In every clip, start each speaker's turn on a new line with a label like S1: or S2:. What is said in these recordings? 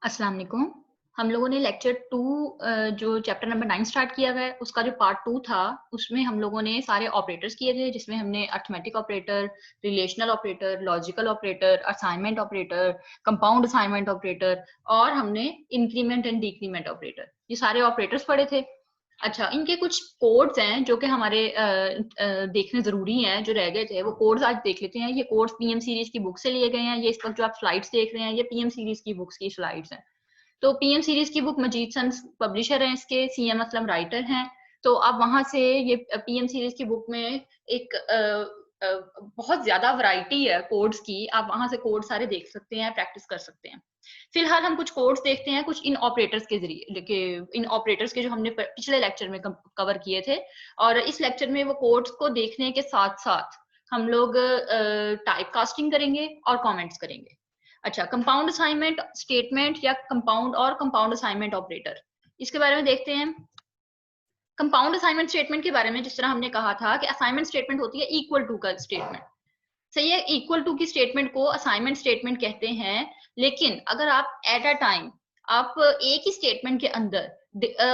S1: अस्सलाम वालेकुम। हम लोगों ने लेक्चर 2 जो चैप्टर नंबर 9 स्टार्ट किया हुआ है, उसका जो पार्ट 2 था, उसमें हम लोगों ने सारे ऑपरेटर्स किए थे, जिसमें हमने arithmetic operator, relational operator, logical operator, assignment operator, compound assignment operator और हमने इंक्रीमेंट एंड डिक्रीमेंट ऑपरेटर, ये सारे ऑपरेटर्स पढ़े थे। अच्छा, इनके कुछ कोड्स हैं जो कि हमारे देखने जरूरी हैं, जो रह गए थे वो कोड्स आज देख लेते हैं। ये कोड्स पीएम सीरीज की बुक से लिए गए हैं। ये इस वक्त जो आप स्लाइड्स देख रहे हैं, ये पीएम सीरीज की बुक्स की स्लाइड्स हैं। तो पीएम सीरीज की बुक मजीद सन्स पब्लिशर हैं, इसके सीएम असलम राइटर हैं। तो आप वहां से ये पीएम सीरीज की बुक में एक बहुत ज्यादा वैरायटी है कोड्स की, आप वहां से कोड सारे देख सकते हैं, प्रैक्टिस कर सकते हैं। फिलहाल हम कुछ कोड्स देखते हैं, कुछ इन ऑपरेटर्स के जरिए, इन ऑपरेटर्स के जो हमने पिछले लेक्चर में कवर किए थे। और इस लेक्चर में वो कोड्स को देखने के साथ साथ हम लोग टाइप कास्टिंग करेंगे और कमेंट्स करेंगे। अच्छा, कंपाउंड असाइनमेंट स्टेटमेंट या कंपाउंड और कंपाउंड असाइनमेंट ऑपरेटर, इसके बारे में देखते हैं। कंपाउंड असाइनमेंट स्टेटमेंट के बारे में जिस तरह हमने कहा था कि असाइनमेंट स्टेटमेंट होती है इक्वल टू का स्टेटमेंट। सही है, इक्वल टू की स्टेटमेंट को असाइनमेंट स्टेटमेंट कहते हैं। लेकिन अगर आप एट अ टाइम आप एक ही स्टेटमेंट के अंदर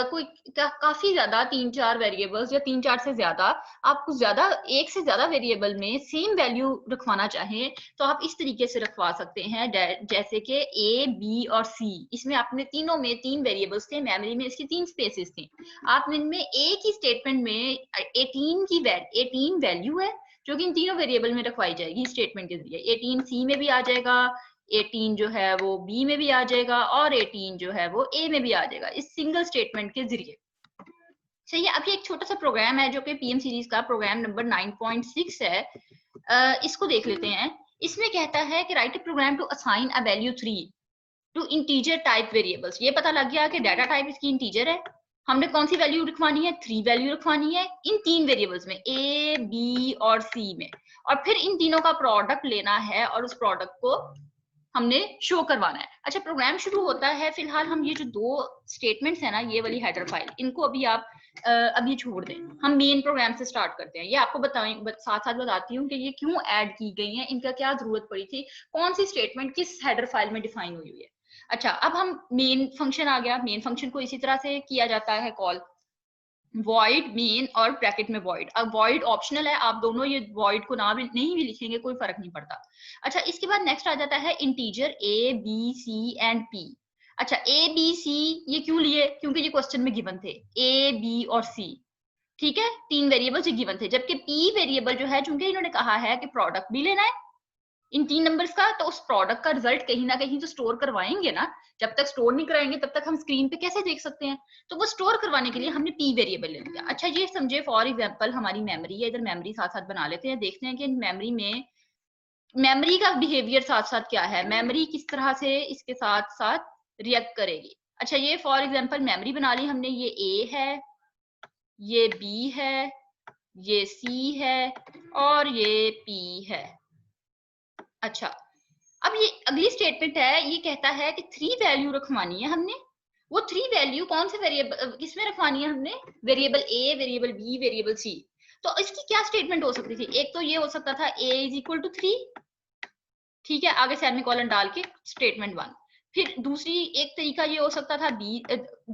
S1: कोई काफी ज्यादा 3-4 वेरिएबल्स या 3-4 से ज्यादा, आप कुछ ज्यादा एक से ज्यादा वेरिएबल में सेम वैल्यू रखवाना चाहें, तो आप इस तरीके से रखवा सकते हैं। जैसे कि ए, बी और सी, इसमें आपने तीनों में 3 वेरिएबल्स थे, मेमोरी में इसकी 3 स्पेसेस थी। आप इनमें एक ही स्टेटमेंट में 18 वैल्यू है जो कि इन तीनों वेरिएबल में रखवाई जाएगी स्टेटमेंट के जरिए। 18 सी में भी आ जाएगा, 18 जो है वो बी में भी आ जाएगा और 18 जो है वो ए में भी आ जाएगा, इस सिंगल स्टेटमेंट के जरिए। सही है। अभी एक छोटा सा प्रोग्राम है जो कि पीएम सीरीज का प्रोग्राम नंबर 9.6 है। इसको देख लेते हैं। इसमें कहता है कि write a program to assign a value 3 to integer type variables. ये पता लग गया कि डाटा टाइप इसकी इंटीजर है। हमने कौन सी वैल्यू रखवानी है? 3 वैल्यू रखवानी है इन 3 वेरिएबल्स में, ए, बी और सी में। और फिर इन तीनों का प्रोडक्ट लेना है और उस प्रोडक्ट को हमने शो करवाना है। अच्छा, प्रोग्राम शुरू होता है। फिलहाल हम ये जो 2 स्टेटमेंट्स है ना, ये वाली हेडर फाइल, इनको अभी आप अभी छोड़ दें। हम मेन प्रोग्राम से स्टार्ट करते हैं। ये आपको साथ साथ बताती हूँ कि ये क्यों ऐड की गई है, इनका क्या जरूरत पड़ी थी, कौन सी स्टेटमेंट किस हेडर फाइल में डिफाइन हुई है। अच्छा, अब हम मेन फंक्शन आ गया। मेन फंक्शन को इसी तरह से किया जाता है कॉल, वॉइड मेन और ब्रैकेट में वॉइड। अब वॉइड ऑप्शनल है, आप दोनों ये वॉइड को ना भी नहीं भी लिखेंगे कोई फर्क नहीं पड़ता। अच्छा, इसके बाद नेक्स्ट आ जाता है integer A, B, C and P. अच्छा, ए, बी, सी ये क्यों लिए? क्योंकि ये क्वेश्चन में गिवन थे ए, बी और सी। ठीक है, 3 वेरिएबल्स गिवन थे। जबकि पी वेरिएबल जो है, चूंकि इन्होंने कहा है कि प्रोडक्ट भी लेना है इन 3 नंबर्स का, तो उस प्रोडक्ट का रिजल्ट कहीं ना कहीं तो स्टोर करवाएंगे ना। जब तक स्टोर नहीं कराएंगे तब तक हम स्क्रीन पे कैसे देख सकते हैं? तो वो स्टोर करवाने के लिए हमने पी वेरिएबल ले लिया। अच्छा, ये समझे फॉर एग्जांपल हमारी मेमोरी है। इधर मेमोरी साथ साथ बना लेते हैं, देखते हैं कि मेमोरी में मेमोरी का बिहेवियर साथ साथ क्या है, मेमोरी किस तरह से इसके साथ साथ रिएक्ट करेगी। अच्छा, ये फॉर एग्जांपल मेमोरी बना ली हमने। ये ए है, ये बी है, ये सी है और ये पी है। अच्छा, अब ये अगली स्टेटमेंट है, ये कहता है कि 3 वैल्यू रखवानी है हमने। वो 3 वैल्यू कौन से वेरिएबल किसमें रखवानी है हमने? वेरिएबल ए, वेरिएबल बी, वेरिएबल सी। तो इसकी क्या स्टेटमेंट हो सकती थी? एक तो ये हो सकता था ए इज इक्वल टू 3, ठीक है, आगे सेमीकोलन डाल के स्टेटमेंट 1। फिर दूसरी एक तरीका ये हो सकता था बी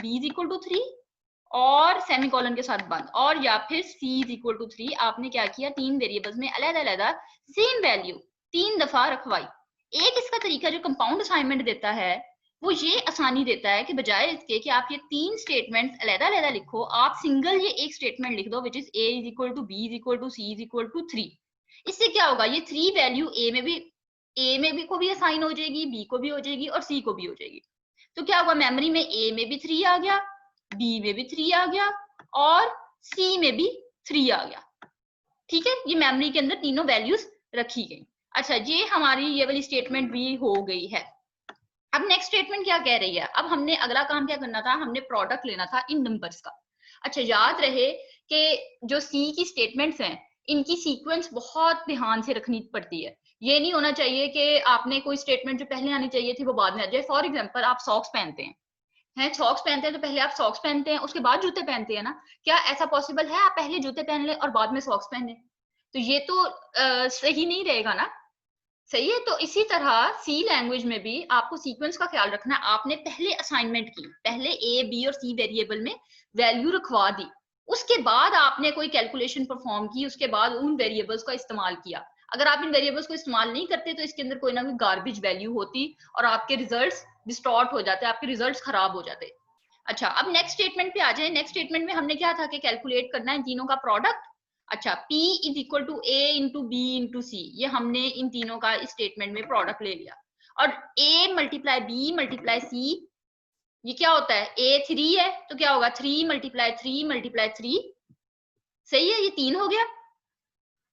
S1: इज इक्वल टू 3 और सेमीकोलन के साथ बंद, और या फिर सी इज इक्वल टू 3। आपने क्या किया, 3 वेरिएबल्स में अलग-अलग सेम वैल्यू 3 दफा रखवाई। एक इसका तरीका जो कंपाउंड असाइनमेंट देता है, वो ये आसानी देता है कि बजाय इसके कि आप ये 3 स्टेटमेंट्स अलग-अलग लिखो, आप सिंगल ये एक स्टेटमेंट लिख दो, which is A is equal to B is equal to C is equal to 3। इससे क्या होगा, ये 3 वैल्यू ए में भी को भी असाइन हो जाएगी, बी को भी हो जाएगी और सी को भी हो जाएगी। तो क्या होगा, मेमोरी में ए में भी 3 आ गया, बी में भी 3 आ गया और सी में भी 3 आ गया। ठीक है, ये मेमोरी के अंदर तीनों वैल्यूज रखी गई। अच्छा, ये हमारी ये वाली स्टेटमेंट भी हो गई है। अब नेक्स्ट स्टेटमेंट क्या कह रही है? अब हमने अगला काम क्या करना था, हमने प्रोडक्ट लेना था इन नंबर्स का। अच्छा, याद रहे कि जो सी की स्टेटमेंट्स हैं, इनकी सीक्वेंस बहुत ध्यान से रखनी पड़ती है। ये नहीं होना चाहिए कि आपने कोई स्टेटमेंट जो पहले आनी चाहिए थी वो बाद में आ जाए। फॉर एग्जाम्पल, आप सॉक्स पहनते हैं, सॉक्स पहनते हैं तो पहले आप सॉक्स पहनते हैं, उसके बाद जूते पहनते हैं ना। क्या ऐसा पॉसिबल है आप पहले जूते पहन लें और बाद में सॉक्स पहने? तो ये तो सही नहीं रहेगा ना। सही है। तो इसी तरह सी लैंग्वेज में भी आपको सीक्वेंस का ख्याल रखना है। आपने पहले असाइनमेंट की, पहले ए बी और सी वेरिएबल में वैल्यू रखवा दी, उसके बाद आपने कोई कैलकुलेशन परफॉर्म की, उसके बाद उन वेरिएबल्स का इस्तेमाल किया। अगर आप इन वेरिएबल्स को इस्तेमाल नहीं करते तो इसके अंदर कोई ना कोई गार्बेज वैल्यू होती और आपके रिजल्ट्स डिस्टॉर्ट हो जाते, आपके रिजल्ट्स खराब हो जाते। अच्छा, अब नेक्स्ट स्टेटमेंट पे आ जाए। नेक्स्ट स्टेटमेंट में हमने क्या था कि कैलकुलेट करना है इन तीनों का प्रोडक्ट। अच्छा, P is equal to A into B into C, ये हमने इन तीनों का इस स्टेटमेंट में प्रोडक्ट ले लिया। और A multiply B multiply C, ये क्या होता है, A 3 है तो क्या होगा 3 मल्टीप्लाई 3 मल्टीप्लाई 3, सही है, ये 3 हो गया।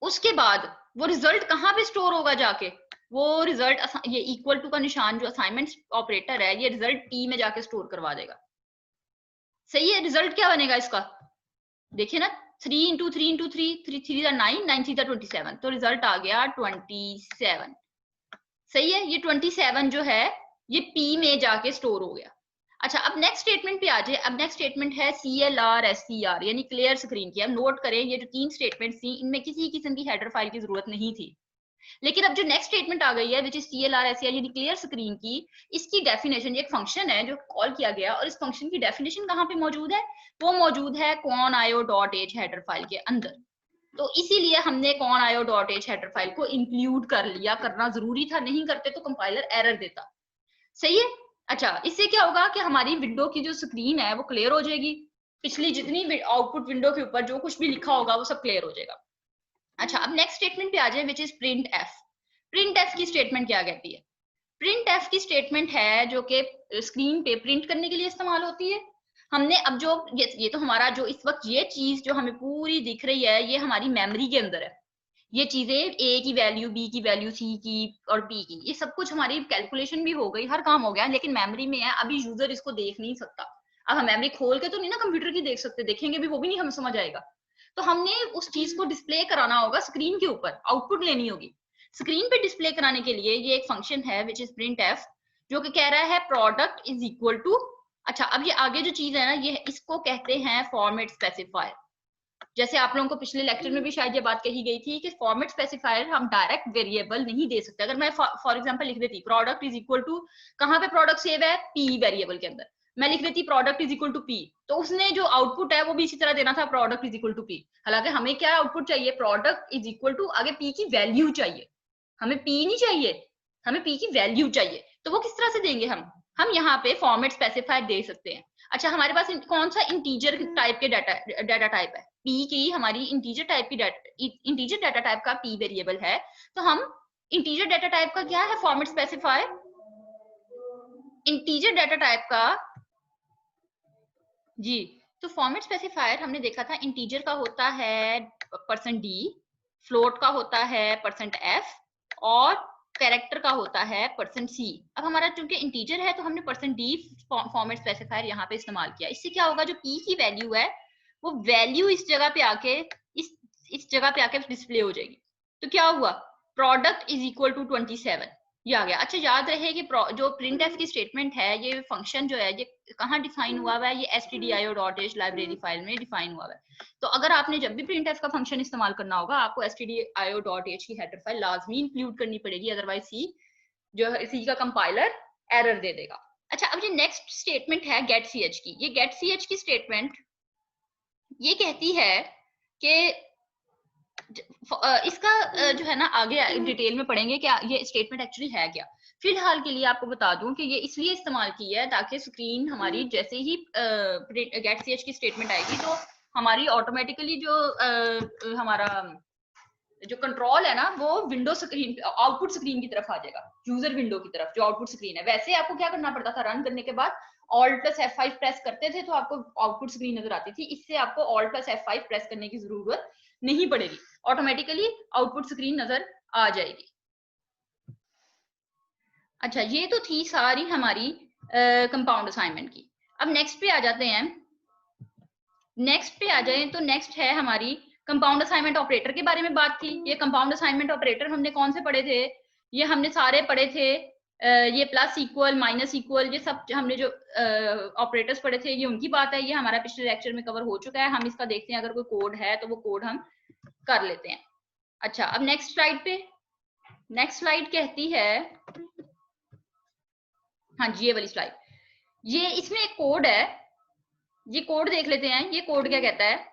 S1: उसके बाद वो रिजल्ट कहाँ पे स्टोर होगा जाके, वो रिजल्ट ये इक्वल टू का निशान जो असाइनमेंट ऑपरेटर है, ये रिजल्ट P में जाके स्टोर करवा देगा। सही है, रिजल्ट क्या बनेगा इसका, देखिए ना, 3 इंटू 3 इंटू 3, 3 3 9, 9 3 27, तो रिजल्ट आ गया 27। सही है, ये 27 जो है ये P में जाके स्टोर हो गया। अच्छा, अब नेक्स्ट स्टेटमेंट पे आ जाए। अब नेक्स्ट स्टेटमेंट है CLR SCR, यानी क्लियर स्क्रीन की। अब नोट करें, ये जो 3 स्टेटमेंट थी इनमें किसी किस्म की हेडर फाइल की जरूरत नहीं थी, लेकिन अब जो नेक्स्ट स्टेटमेंट आ गई है विच इज CLR SCR यानी क्लियर स्क्रीन की, इसकी डेफिनेशन, एक फंक्शन है जो कॉल किया गया और इस फंक्शन की डेफिनेशन कहाँ पे मौजूद है, वो मौजूद है conio.h हेडर फाइल के अंदर। तो इसीलिए हमने conio.h हेडर फाइल को इंक्लूड कर लिया, करना जरूरी था, नहीं करते तो कंपाइलर एरर देता। सही है। अच्छा, इससे क्या होगा कि हमारी विंडो की जो स्क्रीन है वो क्लियर हो जाएगी, पिछली जितनी आउटपुट विंडो के ऊपर जो कुछ भी लिखा होगा वो सब क्लियर हो जाएगा। अच्छा, अब नेक्स्ट स्टेटमेंट पे आ जाए which is print F. Print F की स्टेटमेंट क्या कहती है, प्रिंट एफ की स्टेटमेंट है जो कि स्क्रीन पे प्रिंट करने के लिए इस्तेमाल होती है। हमने अब जो ये तो हमारा जो इस वक्त ये चीज जो हमें पूरी दिख रही है ये हमारी मेमोरी के अंदर है। ये चीजें ए की वैल्यू, बी की वैल्यू, सी की और पी की, ये सब कुछ हमारी कैलकुलेशन भी हो गई, हर काम हो गया, लेकिन मेमोरी में है। अभी यूजर इसको देख नहीं सकता। अब हम मेमोरी खोल के तो नहीं ना कंप्यूटर की देख सकते, देखेंगे भी वो भी नहीं हमें समझ आएगा। तो हमने उस चीज को डिस्प्ले कराना होगा स्क्रीन के ऊपर, आउटपुट लेनी होगी। स्क्रीन पे डिस्प्ले कराने के लिए ये एक फंक्शन है विच इज प्रिंट एफ, जो कि कह रहा है प्रोडक्ट इज इक्वल टू। अच्छा, अब ये आगे जो चीज है ना, ये इसको कहते हैं फॉर्मेट स्पेसिफायर। जैसे आप लोगों को पिछले लेक्चर में भी शायद ये बात कही गई थी कि फॉर्मेट स्पेसिफायर हम डायरेक्ट वेरिएबल नहीं दे सकते। अगर मैं फॉर एग्जांपल लिख देती प्रोडक्ट इज इक्वल टू, कहाँ पे प्रोडक्ट सेव है, पी वेरिएबल के अंदर, मैं लिख देती product is equal to P, तो उसने जो आउटपुट है वो भी इसी तरह देना था, product is equal to P. हालांकि हमें क्या आउटपुट चाहिए, प्रोडक्ट इज इक्वल टू आगे पी की वैल्यू चाहिए, हमें पी नहीं चाहिए, हमें पी की वैल्यू चाहिए। तो वो किस तरह से देंगे हम यहाँ पे फॉर्मेट स्पेसिफायर दे सकते हैं। अच्छा, हमारे पास कौन सा इंटीजर टाइप के डाटा टाइप है, पी की हमारी इंटीजर टाइप की इंटीजर डाटा टाइप का पी वेरिएबल है, तो हम इंटीजर डाटा टाइप का क्या है format specifier, integer data type का जी। तो फॉर्मेट स्पेसिफायर हमने देखा था, इंटीजर का होता है %d, फ्लोट का होता है %f और कैरेक्टर का होता है %c। अब हमारा चूंकि इंटीजर है तो हमने %d फॉर्मेट स्पेसिफायर यहाँ पे इस्तेमाल किया। इससे क्या होगा, जो p की वैल्यू है वो वैल्यू इस जगह पे आके इस जगह पे आके डिस्प्ले हो जाएगी। तो क्या हुआ, प्रोडक्ट इज इक्वल टू 27, ये आ गया। अच्छा, याद रहे कि जो प्रिंट एफ की स्टेटमेंट है, ये फंक्शन जो है ये कहाँ डिफाइन हुआ हुआ है, ये stdio.h लाइब्रेरी फाइल में डिफाइन हुआ है। तो अगर आपने जब भी प्रिंट एफ का फंक्शन इस्तेमाल करना होगा, आपको stdio.h की हेडर फाइल लाजमी इंक्लूड करनी पड़ेगी, अदरवाइज सी का कंपाइलर एरर दे देगा। अच्छा, अब ये नेक्स्ट स्टेटमेंट है गेट सी एच की। ये गेट सी एच की स्टेटमेंट ये कहती है कि इसका जो है ना आगे डिटेल में पढ़ेंगे क्या ये स्टेटमेंट एक्चुअली है क्या। फिलहाल के लिए आपको बता दूं कि ये इसलिए इस्तेमाल की है ताकि स्क्रीन हमारी जैसे ही गेट सी एच की स्टेटमेंट आएगी तो हमारी ऑटोमेटिकली जो हमारा जो कंट्रोल है ना वो विंडो स्क्रीन, आउटपुट स्क्रीन की तरफ आ जाएगा, यूजर विंडो की तरफ जो आउटपुट स्क्रीन है। वैसे आपको क्या करना पड़ता था, रन करने के बाद Alt+F5 प्रेस करते थे तो आपको आउटपुट स्क्रीन नजर आती थी। इससे आपको Alt+F5 प्रेस करने की जरूरत नहीं पड़ेगी, ऑटोमेटिकली आउटपुट स्क्रीन नजर आ जाएगी। अच्छा, ये तो थी सारी हमारी कंपाउंड असाइनमेंट की। अब नेक्स्ट पे आ जाते हैं। नेक्स्ट पे आ जाए तो नेक्स्ट है हमारी कंपाउंड असाइनमेंट ऑपरेटर के बारे में बात थी। ये कंपाउंड असाइनमेंट ऑपरेटर हमने कौन से पढ़े थे, ये हमने सारे पढ़े थे। ये प्लस इक्वल, माइनस इक्वल, ये सब हमने जो ऑपरेटर्स पढ़े थे ये उनकी बात है। ये हमारा पिछले लेक्चर में कवर हो चुका है। हम इसका देखते हैं, अगर कोई कोड है तो वो कोड हम कर लेते हैं। अच्छा, अब नेक्स्ट स्लाइड पे नेक्स्ट स्लाइड कहती है, हाँ जी ये वाली स्लाइड, ये इसमें एक कोड है, ये कोड देख लेते हैं। ये कोड क्या कहता है?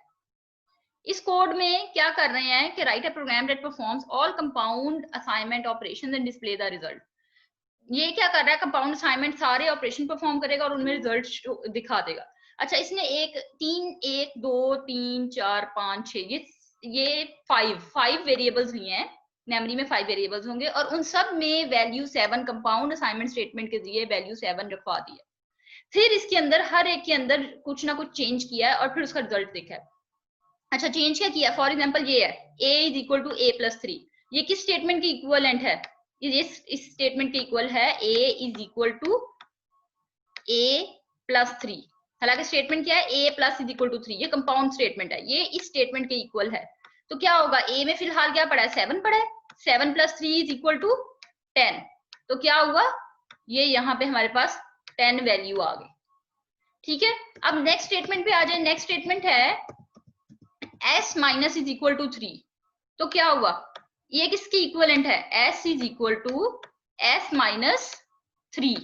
S1: इस कोड में क्या कर रहे हैं कि write a program that performs all compound assignment operations and display the result. ये क्या कर रहा है? कंपाउंड असाइनमेंट सारे ऑपरेशन परफॉर्म करेगा और उनमें रिजल्ट दिखा देगा। अच्छा, इसने एक 1 2 3 4 5 6 ये 5 वेरिएबल्स लिए हैं। मेमोरी में 5 वेरिएबल्स होंगे और उन सब में वैल्यू 7 कंपाउंड असाइनमेंट स्टेटमेंट के जरिए वैल्यू 7 रखवा दी है। फिर इसके अंदर हर एक के अंदर कुछ ना कुछ चेंज किया है और फिर उसका रिजल्ट देखा है। अच्छा, चेंज क्या किया? फॉर एग्जाम्पल ये है a is equal to a plus 3। ये किस स्टेटमेंट के इक्वलेंट है? इस स्टेटमेंट के इक्वल है a is equal to a plus 3। हालांकि स्टेटमेंट क्या है? a plus is equal to 3। ये कंपाउंड स्टेटमेंट है, ये इस स्टेटमेंट के इक्वल है। तो क्या होगा? a में फिलहाल क्या पड़ा है? 7 पड़ा है। 7 प्लस 3 इज इक्वल टू 10। तो क्या हुआ? ये यहाँ पे हमारे पास 10 वैल्यू आ गई। ठीक है, अब नेक्स्ट स्टेटमेंट पे आ जाए। नेक्स्ट स्टेटमेंट है s minus is equal to 3। तो क्या हुआ? ये किसकी इक्वलेंट है? s is equal to s minus 3।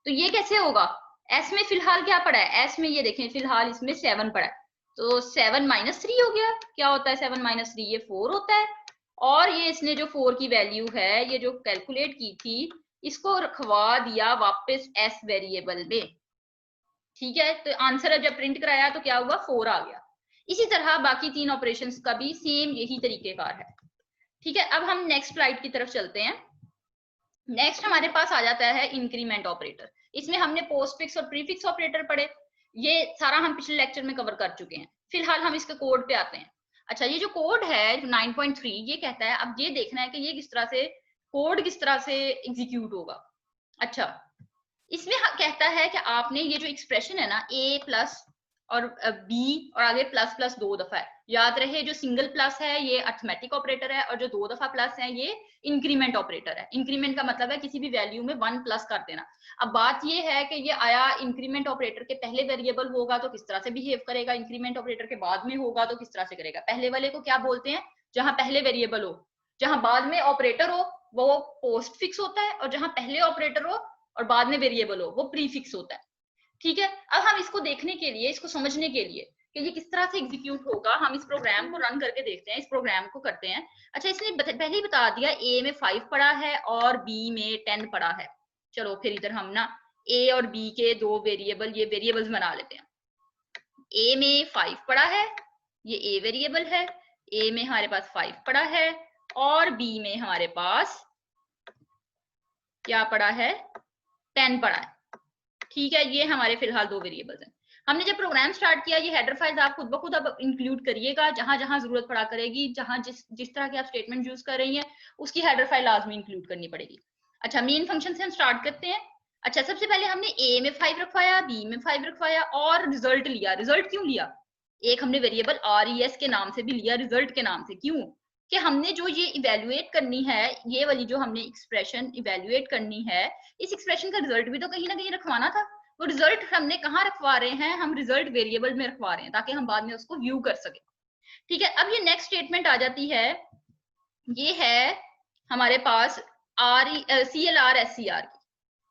S1: तो ये कैसे होगा? s में फिलहाल क्या पड़ा है? s में ये देखें फिलहाल इसमें 7 पड़ा है, तो 7 माइनस 3 हो गया। क्या होता है 7 माइनस 3? ये 4 होता है। और ये इसने जो 4 की वैल्यू है, ये जो कैलकुलेट की थी, इसको रखवा दिया वापस s वेरिएबल में। ठीक है, तो आंसर जब प्रिंट कराया तो क्या हुआ? 4 आ गया। इसी तरह बाकी 3 ऑपरेशंस का भी सेम यही तरीकेकार है। ठीक है, अब हम नेक्स्ट स्लाइड की तरफ चलते हैं। नेक्स्ट हमारे पास आ जाता है इंक्रीमेंट ऑपरेटर। इसमें हमने पोस्टफिक्स और प्रीफिक्स ऑपरेटर पढ़े, ये सारा हम पिछले लेक्चर में कवर कर चुके हैं। फिलहाल हम इसके कोड पे आते हैं। अच्छा, ये जो कोड है 9.3 ये कहता है, अब ये देखना है कि ये किस तरह से कोड किस तरह से एग्जीक्यूट होगा। अच्छा, इसमें कहता है कि आपने ये जो एक्सप्रेशन है ना a प्लस और b और आगे प्लस प्लस 2 दफा है, याद रहे जो सिंगल प्लस है ये अर्थमेटिक ऑपरेटर है और जो 2 दफा प्लस है ये इंक्रीमेंट ऑपरेटर है। इंक्रीमेंट का मतलब है किसी भी वैल्यू में 1 प्लस कर देना। अब बात ये है कि ये आया इंक्रीमेंट ऑपरेटर के पहले वेरिएबल होगा तो किस तरह से बिहेव करेगा, इंक्रीमेंट ऑपरेटर के बाद में होगा तो किस तरह से करेगा। पहले वाले को क्या बोलते हैं? जहां पहले वेरिएबल हो, जहां बाद में ऑपरेटर हो वो पोस्ट फिक्स होता है, और जहां पहले ऑपरेटर हो और बाद में वेरिएबल हो वो प्रीफिक्स होता है। ठीक है, अब हम इसको देखने के लिए, इसको समझने के लिए कि ये किस तरह से एग्जीक्यूट होगा, हम इस प्रोग्राम को रन करके देखते हैं। इस प्रोग्राम को करते हैं। अच्छा, इसने पहले ही बता दिया a में 5 पड़ा है और b में 10 पड़ा है। चलो फिर इधर हम ना a और b के दो वेरिएबल, ये वेरिएबल्स बना लेते हैं। a में 5 पड़ा है, ये a वेरिएबल है। a में हमारे पास 5 पड़ा है और b में हमारे पास क्या पड़ा है? 10 पड़ा है। ठीक है, ये हमारे फिलहाल दो वेरिएबल्स हैं। हमने जब प्रोग्राम स्टार्ट किया, ये हेडर फाइल्स आप खुद ब खुद अब इंक्लूड करिएगा, जहां जहां जरूरत पड़ा करेगी, जहां जिस तरह की आप स्टेटमेंट यूज कर रही हैं उसकी हेडर फाइल लाजमी इंक्लूड करनी पड़ेगी। अच्छा, मेन फंक्शन से हम स्टार्ट करते हैं। अच्छा, सबसे पहले हमने a में 5 रखवाया, b में 5 रखवाया और रिजल्ट लिया। रिजल्ट क्यों लिया? एक हमने वेरिएबल res के नाम से भी लिया, रिजल्ट के नाम से। क्यों? कि हमने जो ये इवेल्युएट करनी है, ये वाली जो हमने एक्सप्रेशन इवेल्युएट करनी है, इस एक्सप्रेशन का रिजल्ट भी तो कहीं ना कहीं रखवाना था। वो रिजल्ट हमने कहाँ रखवा रहे हैं? हम रिजल्ट वेरिएबल में रखवा रहे हैं ताकि हम बाद में उसको व्यू कर सके। ठीक है, अब ये नेक्स्ट स्टेटमेंट आ जाती है, ये है हमारे पास CLR SCR की।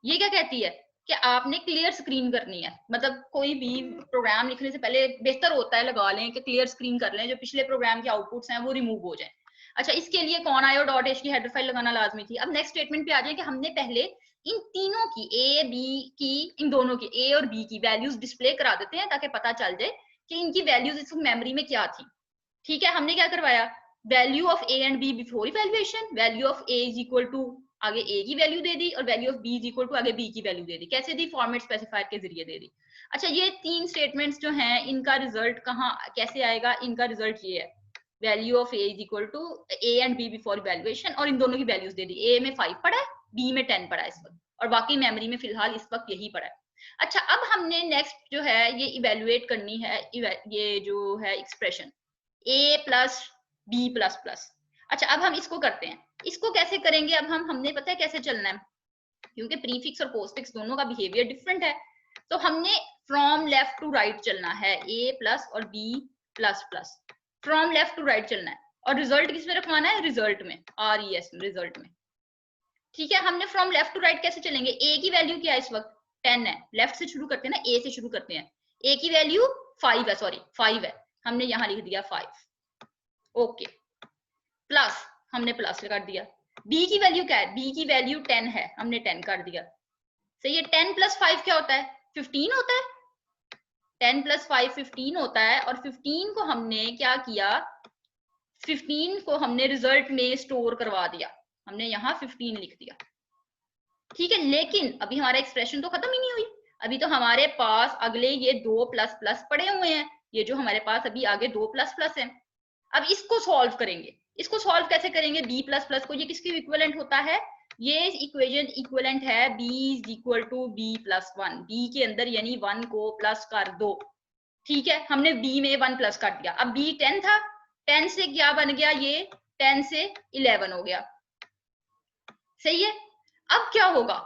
S1: ये क्या कहती है कि आपने क्लियर स्क्रीन करनी है। मतलब कोई भी प्रोग्राम लिखने से पहले बेहतर होता है लगा लें कि क्लियर स्क्रीन कर लें, जो पिछले प्रोग्राम के आउटपुट्स हैं वो रिमूव हो जाए। अच्छा, इसके लिए कौन आयो डॉट एच की हेडर फाइल लगाना लाजमी थी। अब नेक्स्ट स्टेटमेंट पे आ जाए कि हमने पहले इन तीनों की, ए बी की, इन दोनों की, ए और बी की वैल्यूज डिस्प्ले करा देते हैं ताकि पता चल जाए कि इनकी वैल्यूज इस मेमोरी में क्या थी। ठीक है, हमने क्या करवाया? Value of A and B before evaluation, value of A is equal to आगे a की वैल्यू दे दी और value of b is equal to आगे b की वैल्यू दे दी। कैसे दी? फॉर्मेट स्पेसिफायर के जरिए दे दी। अच्छा, ये तीन स्टेटमेंट्स जो हैं इनका रिजल्ट कहाँ कैसे आएगा? इनका रिजल्ट ये है, value of a is equal to a and b before evaluation, और इन दोनों की वैल्यूज दे दी। a में 5 पड़ा है, b में 10 पड़ा है इस वक्त, और बाकी मेमोरी में फिलहाल इस वक्त यही पड़ा है। अच्छा, अब हमने नेक्स्ट जो है ये इवेल्युएट करनी है, ये जो है expression a plus b plus plus. अच्छा, अब हम इसको करते हैं। इसको कैसे करेंगे? अब हमने पता है कैसे चलना है, क्योंकि प्रीफिक्स और पोस्टफिक्स दोनों का बिहेवियर डिफरेंट है। तो हमने फ्रॉम लेफ्ट टू राइट चलना है, a प्लस और b plus plus, from left to right चलना है। और रिजल्ट किस में रखवाना है, रिजल्ट में, RES में, रिजल्ट में। ठीक है, हमने फ्रॉम लेफ्ट टू राइट कैसे चलेंगे, ए की वैल्यू क्या है इस वक्त 10 है, लेफ्ट से शुरू करते हैं ना, ए से शुरू करते हैं, ए की वैल्यू 5 है, सॉरी 5 है, हमने यहां लिख दिया 5, ओके, प्लस हमने प्लस कर दिया। बी की वैल्यू क्या है, बी की वैल्यू 10 है, हमने 10 कर दिया। सही है, 10 प्लस 5 क्या होता है, 15 होता है, 10 प्लस 5 15 होता है, और 15 को हमने क्या किया, 15 को हमने रिजल्ट में स्टोर करवा दिया, हमने यहाँ 15 लिख दिया। ठीक है, लेकिन अभी हमारा एक्सप्रेशन तो खत्म ही नहीं हुई, अभी तो हमारे पास अगले ये 2 प्लस प्लस पड़े हुए हैं, ये जो हमारे पास अभी आगे 2 प्लस प्लस है। अब इसको सॉल्व करेंगे, इसको सॉल्व कैसे करेंगे, b प्लस प्लस को, ये किसके इक्विवेलेंट होता है, ये इक्वेशन इक्विवेलेंट है b is equal to b plus 1, b के अंदर यानी 1 को प्लस कर दो। ठीक है, हमने b में 1 प्लस कर दिया, अब b 10 था, 10 से क्या बन गया, ये 10 से 11 हो गया। सही है, अब क्या होगा,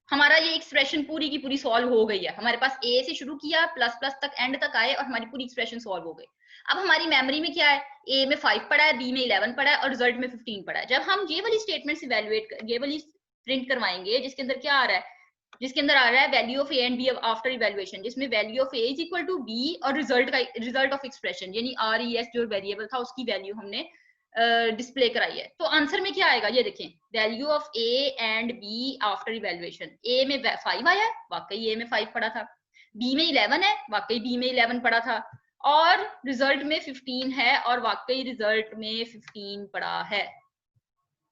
S1: हमारा ये एक्सप्रेशन पूरी की पूरी सॉल्व हो गई है, हमारे पास a से शुरू किया प्लस प्लस तक एंड तक आए और हमारी पूरी एक्सप्रेशन सॉल्व हो गई। अब हमारी मेमोरी में क्या है, a में 5 पड़ा है, b में 11 पड़ा है और रिजल्ट में 15 पड़ा है। जब हम ये वाली स्टेटमेंट इवैल्यूएट, ये वाली प्रिंट करवाएंगे जिसके अंदर क्या आ रहा है, जिसके अंदर आ रहा है value of a and b after evaluation, जिसमें value of a is equal to b और रिजल्ट का, रिजल्ट ऑफ एक्सप्रेशन यानी RES जो वेरिएबल था उसकी वैल्यू हमने डिस्प्ले कराई है, तो आंसर में क्या आएगा, ये देखें, value of a and b after evaluation, a में 5 आया है, वाकई a में 5 पड़ा था, b में 11 है, वाकई b में 11 पड़ा था, और रिजल्ट में 15 है और वाकई रिजल्ट में 15 पड़ा है।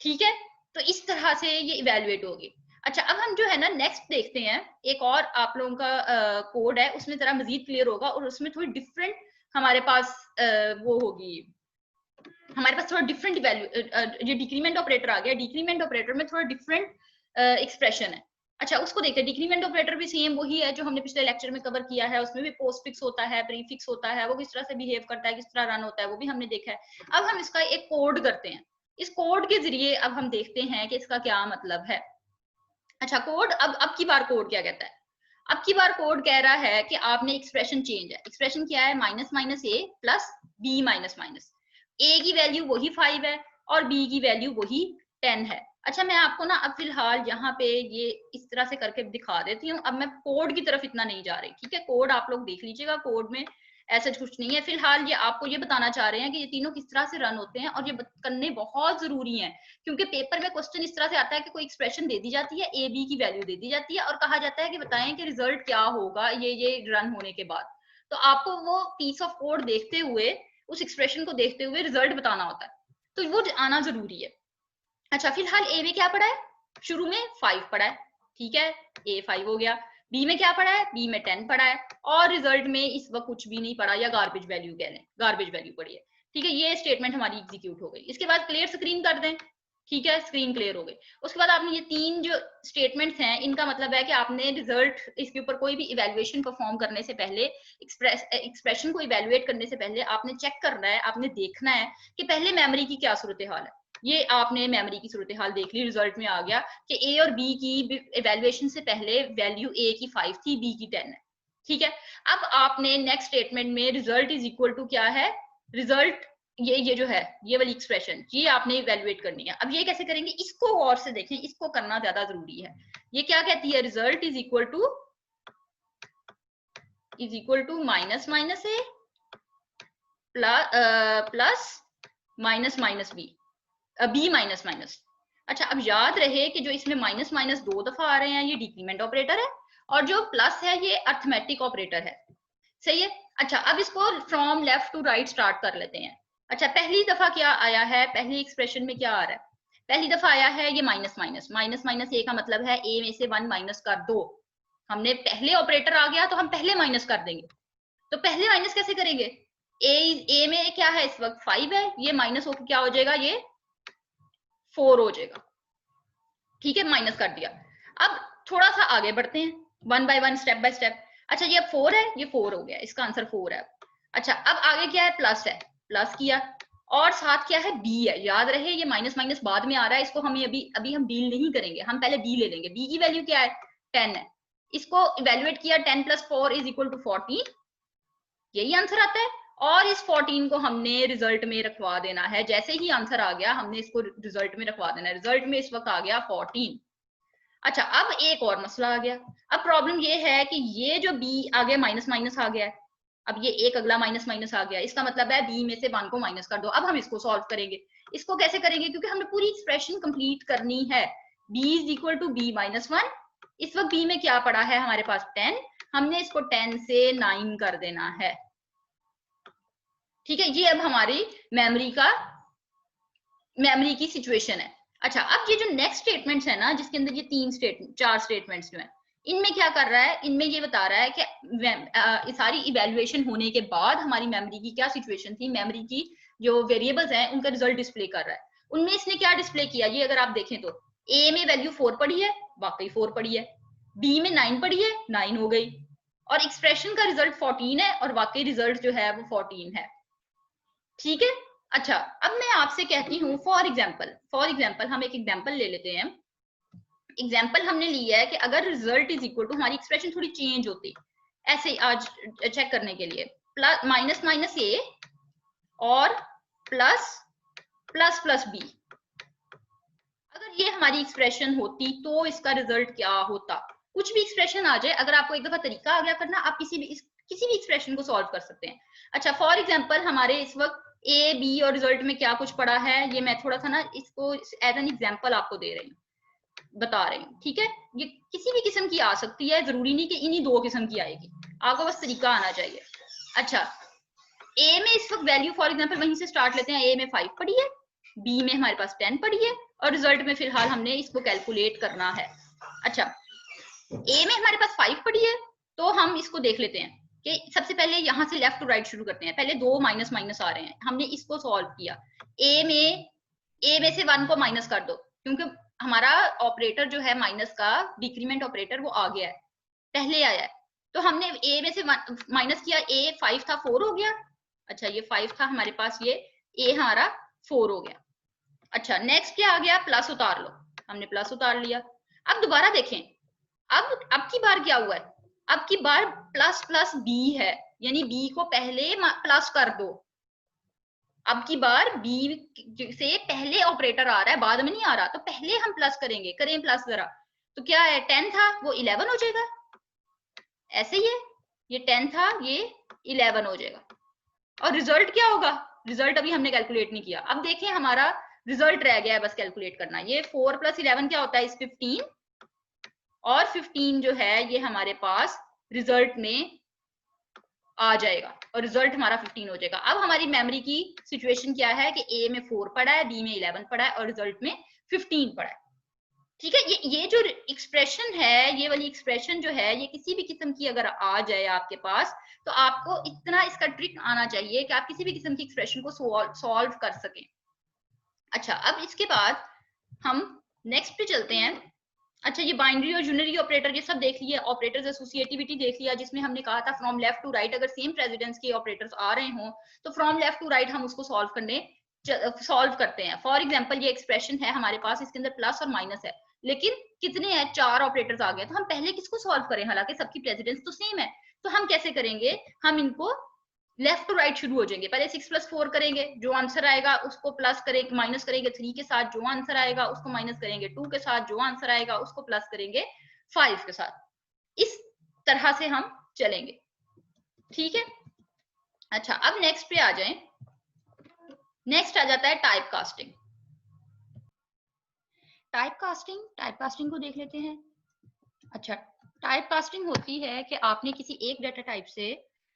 S1: ठीक है, तो इस तरह से ये इवैल्यूएट होगी। अच्छा, अब हम जो है ना नेक्स्ट देखते हैं, एक और आप लोगों का कोड है, उसमें जरा मजीद क्लियर होगा और उसमें थोड़ी डिफरेंट हमारे पास वो होगी, हमारे पास थोड़ा डिफरेंट वैल्यू, ये डिक्रीमेंट ऑपरेटर आ गया, डिक्रीमेंट ऑपरेटर में थोड़ा डिफरेंट एक्सप्रेशन है। अच्छा, उसको देखते हैं, डिक्रीमेंट ऑपरेटर भी सेम वही है जो हमने पिछले लेक्चर में कवर किया है, उसमें भी पोस्टफिक्स होता है, प्रीफिक्स होता है, वो किस तरह से बिहेव करता है, किस तरह रन होता है, वो भी हमने देखा है। अब हम इसका एक कोड करते हैं, इस कोड के जरिए अब हम देखते हैं कि इसका क्या मतलब है। अच्छा, कोड, अब की बार कोड क्या कहता है, अब की बार कोड कह रहा है कि आपने एक्सप्रेशन चेंज है, एक्सप्रेशन क्या है, minus minus A plus B minus minus, ए की वैल्यू वही 5 है और बी की वैल्यू वही 10 है। अच्छा, मैं आपको ना अब फिलहाल यहाँ पे ये इस तरह से करके दिखा देती हूँ, अब मैं कोड की तरफ इतना नहीं जा रही। ठीक है, कोड आप लोग देख लीजिएगा, कोड में ऐसा कुछ नहीं है, फिलहाल ये आपको ये बताना चाह रहे हैं कि ये तीनों किस तरह से रन होते हैं, और ये करने बहुत जरूरी है, क्योंकि पेपर में क्वेश्चन इस तरह से आता है कि कोई एक्सप्रेशन दे दी जाती है, ए बी की वैल्यू दे दी जाती है और कहा जाता है कि बताएं कि रिजल्ट क्या होगा ये रन होने के बाद। तो आपको वो पीस ऑफ कोड देखते हुए, उस एक्सप्रेशन को देखते हुए रिजल्ट बताना होता है, तो वो आना जरूरी है। अच्छा, फिलहाल ए में क्या पड़ा है, शुरू में 5 पड़ा है, ठीक है, ए 5 हो गया, बी में क्या पड़ा है, बी में 10 पड़ा है, और रिजल्ट में इस वक्त कुछ भी नहीं पड़ा, या गार्बेज वैल्यू कह लें, गार्बेज वैल्यू पड़ी है। ठीक है, ये स्टेटमेंट हमारी एग्जीक्यूट हो गई। इसके बाद क्लियर स्क्रीन कर दें, ठीक है, स्क्रीन क्लियर हो गई। उसके बाद आपने ये 3 जो स्टेटमेंट्स हैं, इनका मतलब है कि आपने रिजल्ट, इसके ऊपर कोई भी इवैल्यूएशन परफॉर्म करने से पहले, एक्सप्रेशन को इवैल्यूएट करने से पहले आपने चेक करना है, आपने देखना है कि पहले मेमोरी की क्या सूरत हाल है। ये आपने मेमोरी की सूरत हाल देख ली, रिजल्ट में आ गया कि ए और बी की इवैल्यूएशन से पहले वैल्यू ए की 5 थी, बी की 10 है। ठीक है, अब आपने नेक्स्ट स्टेटमेंट में रिजल्ट इज इक्वल टू क्या है, रिजल्ट ये जो है, ये वाली एक्सप्रेशन, ये आपने इवैल्यूएट करनी है। अब ये कैसे करेंगे, इसको गौर से देखें, इसको करना ज्यादा जरूरी है। ये क्या कहती है, result is equal to minus minus A plus minus minus B minus minus. अच्छा, अब याद रहे कि जो इसमें माइनस माइनस 2 दफा आ रहे हैं, ये डिक्रीमेंट ऑपरेटर है, और जो प्लस है ये अर्थमेटिक ऑपरेटर है। सही है। अच्छा, अब इसको from left to right start कर लेते हैं। अच्छा, पहली दफा क्या आया है, पहली एक्सप्रेशन में क्या आ रहा है, पहली दफा आया है ये माइनस माइनस, माइनस माइनस ए का मतलब है ए में से 1 माइनस कर दो। हमने पहले ऑपरेटर आ गया तो हम पहले माइनस कर देंगे, तो पहले माइनस कैसे करेंगे, ए में क्या है इस वक्त 5 है, ये माइनस होकर क्या हो जाएगा, ये 4 हो जाएगा। ठीक है, माइनस कर दिया। अब थोड़ा सा आगे बढ़ते हैं, 1 बाय 1 स्टेप बाय स्टेप। अच्छा, ये 4 है, ये 4 हो गया, इसका आंसर 4 है। अच्छा, अब आगे क्या है, प्लस है, प्लस किया, और साथ क्या है, बी है। याद रहे ये माइनस माइनस बाद में आ रहा है, इसको हमें अभी हम डील नहीं करेंगे, हम पहले बी ले लेंगे। बी की वैल्यू क्या है, 10 है, इसको इवेल्युएट किया, 10 प्लस 4 इज इक्वल टू 14, यही आंसर आता है। और इस 14 को हमने रिजल्ट में रखवा देना है। जैसे ही आंसर आ गया हमने इसको रिजल्ट में रखवा देना है। रिजल्ट में इस वक्त आ गया 14। अच्छा, अब एक और मसला आ गया। अब प्रॉब्लम ये है कि ये जो b आगे माइनस माइनस आ गया है, अब ये एक अगला माइनस माइनस आ गया, इसका मतलब है b में से 1 को माइनस कर दो। अब हम इसको सॉल्व करेंगे। इसको कैसे करेंगे, क्योंकि हमने पूरी एक्सप्रेशन कंप्लीट करनी है। b is equal to b minus 1। इस वक्त b में क्या पड़ा है हमारे पास 10, हमने इसको 10 से 9 कर देना है। ठीक है, ये अब हमारी मेमोरी की सिचुएशन है। अच्छा, अब ये जो नेक्स्ट स्टेटमेंट्स है ना, जिसके अंदर ये 4 स्टेटमेंट्स जो है, इनमें क्या कर रहा है, इनमें ये बता रहा है कि सारी इवेल्युएशन होने के बाद हमारी मेमोरी की क्या सिचुएशन थी, मेमोरी की जो वेरिएबल्स हैं उनका रिजल्ट डिस्प्ले कर रहा है। उनमें इसने क्या डिस्प्ले किया, ये अगर आप देखें तो ए में वैल्यू 4 पड़ी है, वाकई 4 पड़ी है। बी में 9 पड़ी है, 9 हो गई। और एक्सप्रेशन का रिजल्ट 14 है, और वाकई रिजल्ट जो है वो 14 है। ठीक है। अच्छा, अब मैं आपसे कहती हूँ फॉर एग्जाम्पल हम एक एग्जाम्पल ले लेते हैं। एग्जाम्पल हमने लिया है कि अगर रिजल्ट इज इक्वल टू, हमारी एक्सप्रेशन थोड़ी चेंज होती, ऐसे आज चेक करने के लिए, प्लस माइनस माइनस ए और प्लस प्लस प्लस बी, अगर ये हमारी एक्सप्रेशन होती तो इसका रिजल्ट क्या होता। कुछ भी एक्सप्रेशन आ जाए, अगर आपको एक दफा तरीका आ गया करना, आप किसी भी एक्सप्रेशन को सॉल्व कर सकते हैं। अच्छा, फॉर एग्जाम्पल हमारे इस वक्त ए बी और रिजल्ट में क्या कुछ पड़ा है, ये मैं थोड़ा सा ना इसको एज एन एग्जाम्पल आपको दे रही हूँ, बता रही हूँ। ठीक है, ये किसी भी किस्म की आ सकती है, जरूरी नहीं कि इन्हीं 2 किस्म की आएगी, आपको बस तरीका आना चाहिए। अच्छा, ए में इस वक्त वैल्यू फॉर एग्जाम्पल वहीं से स्टार्ट लेते हैं, ए में 5 पड़ी है, बी में हमारे पास 10 पड़ी है, और रिजल्ट में फिलहाल हमने इसको कैलकुलेट करना है। अच्छा, ए में हमारे पास 5 पड़ी है, तो हम इसको देख लेते हैं कि सबसे पहले यहां से लेफ्ट टू राइट शुरू करते हैं। पहले 2 माइनस माइनस आ रहे हैं, हमने इसको सॉल्व किया। ए में से 1 को माइनस कर दो, क्योंकि हमारा ऑपरेटर जो है माइनस का, डिक्रीमेंट ऑपरेटर, वो आ गया है, पहले आया है। तो हमने ए में से माइनस किया, ए 5 था, 4 हो गया। अच्छा, ये 5 था हमारे पास, ये ए हमारा 4 हो गया। अच्छा, नेक्स्ट क्या आ गया, प्लस उतार लो, हमने प्लस उतार लिया। अब दोबारा देखें, अब की बार क्या हुआ है, अब की बार प्लस प्लस बी है, यानी बी को पहले प्लस कर दो। अब की बार बी से पहले ऑपरेटर आ रहा है, बाद में नहीं आ रहा, तो पहले हम प्लस करेंगे। करें प्लस जरा, तो क्या है, 10 था वो 11 हो जाएगा, ऐसे ही है, ये 10 था ये 11 हो जाएगा। और रिजल्ट क्या होगा, रिजल्ट अभी हमने कैलकुलेट नहीं किया। अब देखें, हमारा रिजल्ट रह गया है बस कैलकुलेट करना। ये 4 प्लस 11 क्या होता है, इस 15, और 15 जो है ये हमारे पास रिजल्ट में आ जाएगा, और रिजल्ट हमारा 15 हो जाएगा। अब हमारी मेमोरी की सिचुएशन क्या है कि ए में 4 पड़ा है, बी में 11 पड़ा है, और रिजल्ट में 15 पड़ा है। ठीक है, ये जो एक्सप्रेशन है, ये वाली एक्सप्रेशन जो है, ये किसी भी किस्म की अगर आ जाए आपके पास, तो आपको इतना इसका ट्रिक आना चाहिए कि आप किसी भी किस्म की एक्सप्रेशन को सॉल्व कर सकें। अच्छा, अब इसके बाद हम नेक्स्ट पे चलते हैं। अच्छा, ये बाइनरी और यूनरी ऑपरेटर ये सब देख लिया, ऑपरेटर्स एसोसिएटिविटी देख लिया, जिसमें हमने कहा था फ्रॉम लेफ्ट टू राइट, अगर सेम प्रेसिडेंस के ऑपरेटर्स आ रहे हों तो फ्रॉम लेफ्ट टू राइट हम उसको सॉल्व करते हैं। फॉर एग्जांपल ये एक्सप्रेशन है हमारे पास, इसके अंदर प्लस और माइनस है, लेकिन कितने हैं, 4 ऑपरेटर्स आ गए, तो हम पहले किसको सॉल्व करें, हालांकि सबकी प्रेसिडेंस तो सेम है। तो हम कैसे करेंगे, हम इनको लेफ्ट टू राइट शुरू हो जाएंगे। पहले 6 प्लस 4 करेंगे, जो आंसर आएगा उसको प्लस करेंगे, माइनस करेंगे 3 के साथ, जो आंसर आएगा उसको माइनस करेंगे 2 के साथ, जो आंसर आएगा उसको प्लस करेंगे 5 के साथ। इस तरह से हम चलेंगे। ठीक है। अच्छा, अब नेक्स्ट पे आ जाएं। नेक्स्ट आ जाता है टाइप कास्टिंग। टाइप कास्टिंग को देख लेते हैं। अच्छा, टाइप कास्टिंग होती है कि आपने किसी एक डाटा टाइप से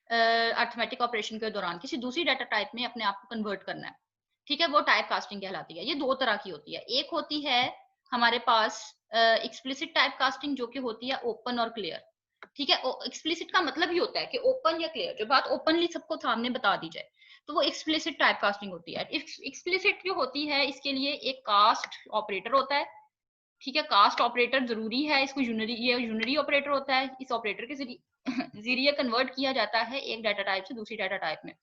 S1: अरिथमेटिक ऑपरेशन के दौरान किसी दूसरी डाटा टाइप में अपने आप को कन्वर्ट करना है। ठीक है, वो टाइप कास्टिंग कहलाती है। ये 2 तरह की होती है। एक होती है हमारे पास एक्सप्लिसिट टाइप कास्टिंग, जो कि होती है ओपन और क्लियर। ठीक है, एक्सप्लिसिट का मतलब ही होता है कि ओपन या क्लियर, जो बात ओपनली सबको सामने बता दी जाए, तो वो एक्सप्लिसिट टाइप कास्टिंग होती है। एक्सप्लिसिट जो होती है, इसके लिए एक कास्ट ऑपरेटर होता है। ठीक है, कास्ट ऑपरेटर जरूरी है, इसको यूनरी ऑपरेटर होता है। इस ऑपरेटर के जरिए कन्वर्ट किया जाता है एक डाटा टाइप से दूसरी डाटा टाइप में।